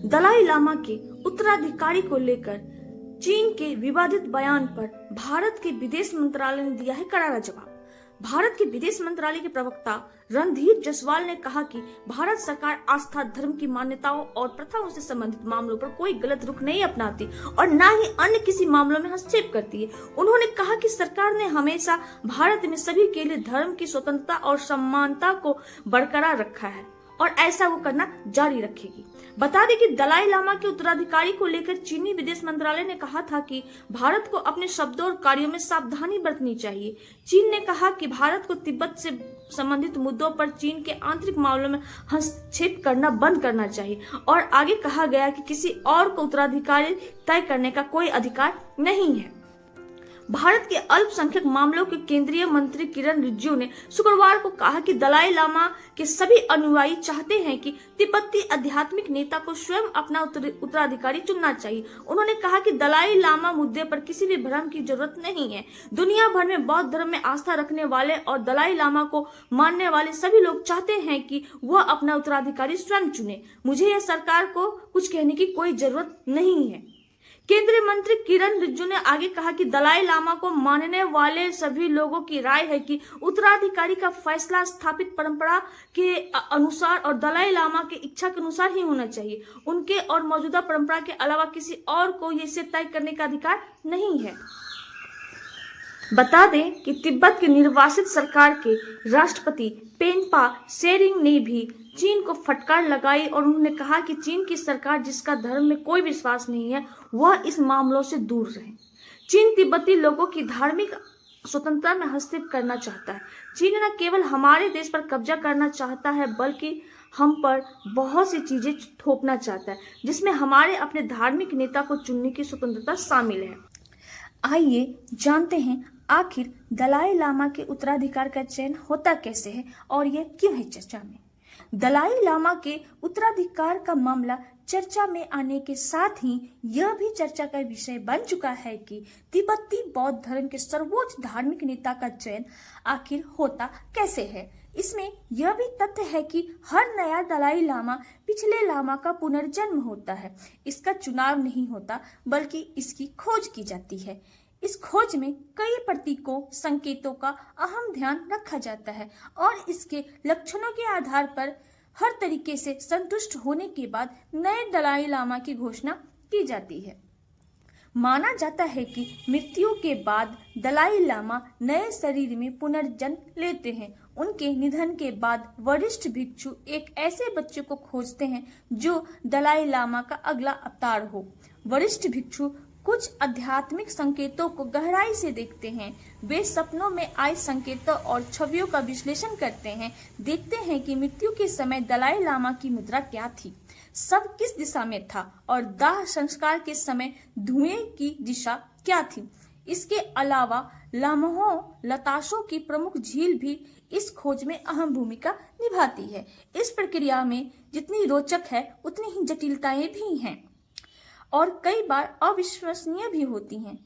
दलाई लामा के उत्तराधिकारी को लेकर चीन के विवादित बयान पर भारत के विदेश मंत्रालय ने दिया है करारा जवाब। भारत के विदेश मंत्रालय के प्रवक्ता रणधीर जायसवाल ने कहा कि भारत सरकार आस्था, धर्म की मान्यताओं और प्रथाओं से संबंधित मामलों पर कोई गलत रुख नहीं अपनाती और न ही अन्य किसी मामलों में हस्तक्षेप करती है। उन्होंने कहा कि सरकार ने हमेशा भारत में सभी के लिए धर्म की स्वतंत्रता और समानता को बरकरार रखा है और ऐसा वो करना जारी रखेगी। बता दें कि दलाई लामा के उत्तराधिकारी को लेकर चीनी विदेश मंत्रालय ने कहा था कि भारत को अपने शब्दों और कार्यों में सावधानी बरतनी चाहिए। चीन ने कहा कि भारत को तिब्बत से संबंधित मुद्दों पर चीन के आंतरिक मामलों में हस्तक्षेप करना बंद करना चाहिए और आगे कहा गया कि किसी और को उत्तराधिकारी तय करने का कोई अधिकार नहीं है। भारत के अल्पसंख्यक मामलों के केंद्रीय मंत्री किरण रिजिजू ने शुक्रवार को कहा कि दलाई लामा के सभी अनुयायी चाहते हैं कि तिब्बती आध्यात्मिक नेता को स्वयं अपना उत्तराधिकारी चुनना चाहिए। उन्होंने कहा कि दलाई लामा मुद्दे पर किसी भी भ्रम की जरूरत नहीं है। दुनिया भर में बौद्ध धर्म में आस्था रखने वाले और दलाई लामा को मानने वाले सभी लोग चाहते हैं कि वह अपना उत्तराधिकारी स्वयं चुने। मुझे यह सरकार को कुछ कहने की कोई जरूरत नहीं है। केंद्रीय मंत्री किरण रिजिजू ने आगे कहा कि दलाई लामा को मानने वाले सभी लोगों की राय है कि उत्तराधिकारी का फैसला स्थापित परंपरा के अनुसार और दलाई लामा के इच्छा के अनुसार ही होना चाहिए। उनके और मौजूदा परंपरा के अलावा किसी और को इसे तय करने का अधिकार नहीं है। बता दें कि तिब्बत के निर्वासित सरकार के राष्ट्रपति पेन्पा त्सेरिंग ने भी चीन को फटकार लगाई और उन्होंने कहा कि चीन की सरकार जिसका धर्म में कोई विश्वास नहीं है वह इस मामलों से दूर रहे। चीन तिब्बती लोगों की धार्मिक स्वतंत्रता में हस्तक्षेप करना चाहता है। चीन न केवल हमारे देश पर कब्जा करना चाहता है बल्कि हम पर बहुत सी चीजें थोपना चाहता है जिसमें हमारे अपने धार्मिक नेता को चुनने की स्वतंत्रता शामिल है। आइए जानते हैं आखिर दलाई लामा के उत्तराधिकार का चयन होता कैसे है और यह क्यों है चर्चा में। दलाई लामा के उत्तराधिकार का मामला चर्चा में आने के साथ ही यह भी चर्चा का विषय बन चुका है कि तिब्बती बौद्ध धर्म के सर्वोच्च धार्मिक नेता का चयन आखिर होता कैसे है। इसमें यह भी तथ्य है कि हर नया दलाई लामा पिछले लामा का पुनर्जन्म होता है। इसका चुनाव नहीं होता बल्कि इसकी खोज की जाती है। इस खोज में कई प्रतीकों, संकेतों का अहम ध्यान रखा जाता है और इसके लक्षणों के आधार पर हर तरीके से संतुष्ट होने के बाद नए दलाई लामा की घोषणा की जाती है। माना जाता है कि मृत्यु के बाद दलाई लामा नए शरीर में पुनर्जन्म लेते हैं। उनके निधन के बाद वरिष्ठ भिक्षु एक ऐसे बच्चे को खोजते हैं जो दलाई लामा का अगला अवतार हो। वरिष्ठ भिक्षु कुछ आध्यात्मिक संकेतों को गहराई से देखते हैं। वे सपनों में आए संकेतों और छवियों का विश्लेषण करते हैं, देखते हैं कि मृत्यु के समय दलाई लामा की मुद्रा क्या थी, सब किस दिशा में था और दाह संस्कार के समय धुएं की दिशा क्या थी। इसके अलावा लामहो लताशों की प्रमुख झील भी इस खोज में अहम भूमिका निभाती है। इस प्रक्रिया में जितनी रोचक है उतनी ही जटिलताएं भी हैं और कई बार अविश्वसनीय भी होती हैं।